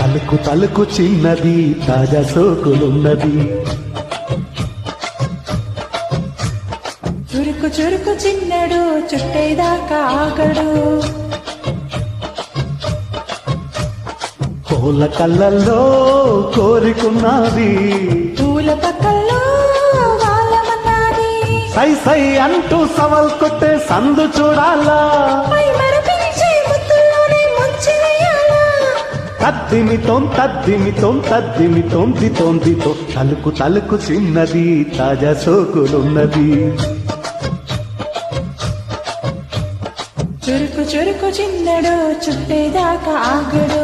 తలుకు తలుకు చిన్నది తాజా సోకులున్నది చురుకు చురుకు చిన్నడు చుట్టేదాకా ఆగడు పూల కళ్ళల్లో కోరికున్నది పూల పక్కల్లో వాళ్ళమన్నది సై సై అంటూ సవల్ కొట్టే సందు చూడాలా పై మరపించే ముద్దుల్లోనే ముంచి వేయాలా తద్దిమితోం తద్దిమితోం తద్దిమితోం దితోం దితో తలుకు తలుకు చిన్నది తాజా సోకులున్నది చురుకు చురుకు చిన్నడు చుట్టేదాకా ఆగడు